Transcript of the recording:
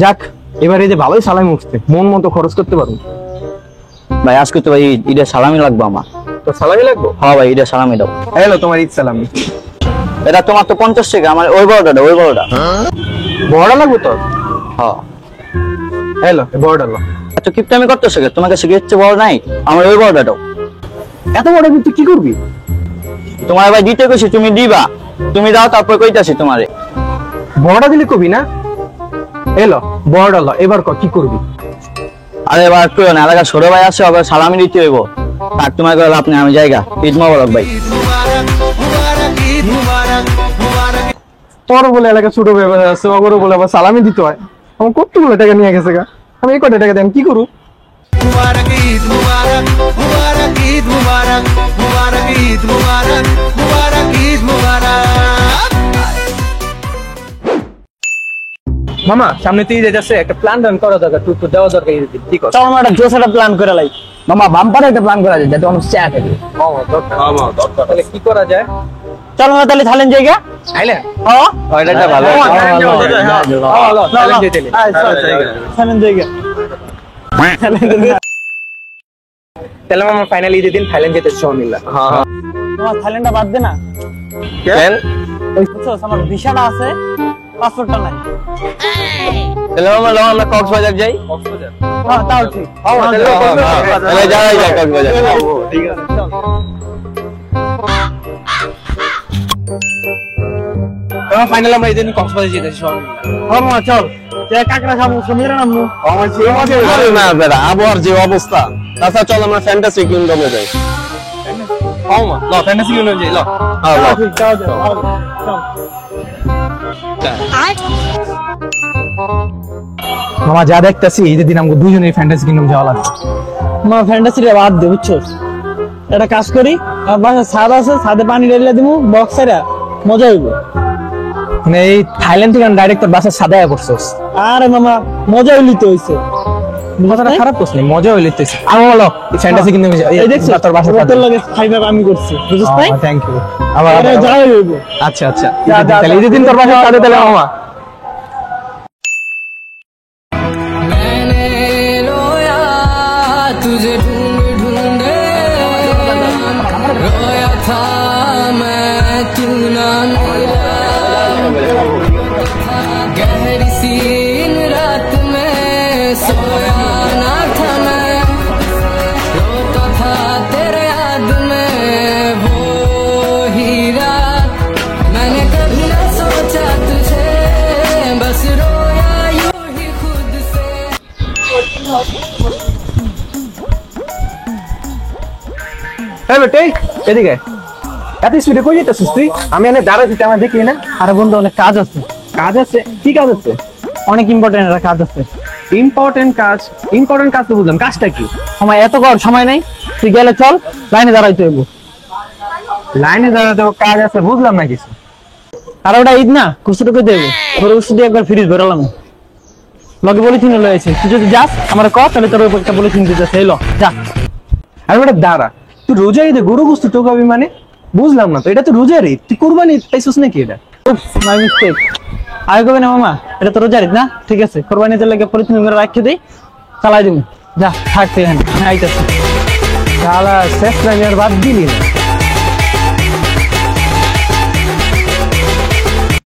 যাক, এবারে যে ভালোই সালামি উঠছে, মন মতো খরচ করতে পারবো। ভাই আজকে তো ভাই ঈদের সালামি লাগবে আমার। তো সালামি লাগবো? হ্যাঁ ভাই ঈদের সালামি দাও। হ্যালো, তোমার ঈদ সালামি। এটা তোমার তো 50 টাকা, আমার ওই বড়টা দাও, ওই বড়টা। বড়টা লাগবে তোর? হ্যাঁ। হ্যালো, বড়টা লো। এত কিপটামি করতেছো কে? তোমাকে শিখেছে বড় নাই, আমার ওই বড়টা দাও। এত বড় তুই কি করবি? তোমার ভাই দিতে কইছি, তুমি দিবা, তুমি দাও তারপর কইতাছি তোমারে। বড়টা দিলে কবি না? এলো বড়টা লো, এবার কি করবি? আরে এবার একটু না, এলাকা ছোট ভাই আছে, আবার সালামি দিতে হইব। থাক তোমার করে আপনি, আমি জায়গা। ঈদ মোবারক ভাই। তোর বলে এলাকা ছোট ব্যাপার আছে, ওগুলো বলে আবার সালামি দিতে হয়। আমার কতগুলো টাকা নিয়ে গেছে গা, আমি এই কটা টাকা দেন কি করু? मुबारक ईद मुबारक मुबारक ईद मुबारक मुबारक ईद मुबारक मुबारक ईद मुबारक। মামা সামনে তো ঈদ যাচ্ছে, একটা প্ল্যান করা দরকার, টুক দেওয়া দরকার ঈদ। কি কর? চল আমরা একটা জোস একটা প্ল্যান করে লাই। মামা বাম্পার একটা প্ল্যান করা যায় যাতে অনেক চা থাকে। তাহলে কি করা যায়? চল আমরা তাহলে থাইল্যান্ড জায়গা। থাইল্যান্ড? হ্যাঁ এটা ভালো। থাইল্যান্ড জায়গা। তাহলে মামা ফাইনালি ঈদের দিন থাইল্যান্ড যেতে সব মিললাম। তোমার থাইল্যান্ডটা বাদ দে না। কেন? ওই বুঝছস আমার ভিসাটা আছে, পাসপোর্টটা নাই। তাহলে মামা লো আমরা কক্সবাজার যাই। হ্যাঁ তাও ঠিক। তাহলে যাই কক্সবাজার। ঠিক আছে চল। ফাইনাল আমরা ঈদের দিন কক্সবাজার যেতে সব মিললাম। মামা চল। কাকড়া খাবো, সমুদ্রে নামবো। আবহাওয়ার যে অবস্থা, তাছাড়া চল আমরা ফ্যান্টাসি কিংডমে যাই। ফ্যান্টাসি কিংডম যাই। মামা যা দেখতেছি ঈদের দিন আমাকে দুজনেই ফ্যান্টাসি কিংডম যাওয়া লাগবে। মা ফ্যান্টাসিটা বাদ দে বুঝছো। একটা কাজ করি, আমার বাসায় ছাদ আছে, ছাদে পানি ঢেলে দিমু, বক্সেরা মজা হইব। মানে এই থাইল্যান্ড থেকে ডাইরেক্ট তোর বাসার সাদায় করছস? আরে মামা মজা হইলি তো হইছে। কথাটা খারাপ করছ না, মজা হইলে তো। আমি বলো ফ্যান্টাসি কিংডমে যাই। এই দেখছিস তোর বাসার তোর লাগে খাইবা আমি করছি, বুঝছিস তাই? Thank you. আরে যাই হইব। আচ্ছা আচ্ছা, তাহলে ঈদের দিন তোর বাসার সাথে তাহলে মামা। तुझे ढूंढ ढूंढे रोया था मैं, तू ना मिला गहरी सी इन रात में सोया ना था मैं, रोता था तेरे याद में वो ही रात, मैंने कभी ना सोचा तुझे, बस रोया यूं ही खुद से। হ্যাঁ বেটে, এদিকে এত স্পিডে কই যেতেছিস তুই? আমি এনে দাঁড়াচ্ছি, আমার দেখি না। আরে বন্ধু অনেক কাজ আছে। কাজ আছে? কি কাজ আছে? অনেক ইম্পর্টেন্ট একটা কাজ আছে। ইম্পর্টেন্ট কাজ? ইম্পর্টেন্ট কাজ তো বুঝলাম, কাজটা কি? সময় এত কর, সময় নাই। তুই গেলে চল, লাইনে দাঁড়াইতে হইব। লাইনে দাঁড়াতে কাজ আছে, বুঝলাম না কিছু। আর ওটা ঈদ না, কুস্তুটুকু দেবো, ওর কুস্তুটি একবার ফ্রিজ ভরালাম। লগে পলিথিন লয়েছে, তুই যদি যাস আমার ক, তাহলে তোর একটা পলিথিন দিতেছে, এই ল যা। আর ওটা দাঁড়া, তুই রোজা ঈদে গরু গোস্ত টোকাবি মানে? বুঝলাম না তো, এটা তো রোজার ঈদ, তুই কোরবানি ঈদ পাইছিস নাকি? এটা মাই মিস্টেক। আগে কবে না মামা, এটা তো রোজার ঈদ না? ঠিক আছে, কোরবানিতে লাগে পলিথিন করে রাখতে দেই, চালাই দিব। যা থাকতে এখানে, আইতাছি। শালা শেষ টাইম আর বাদ দিলি না।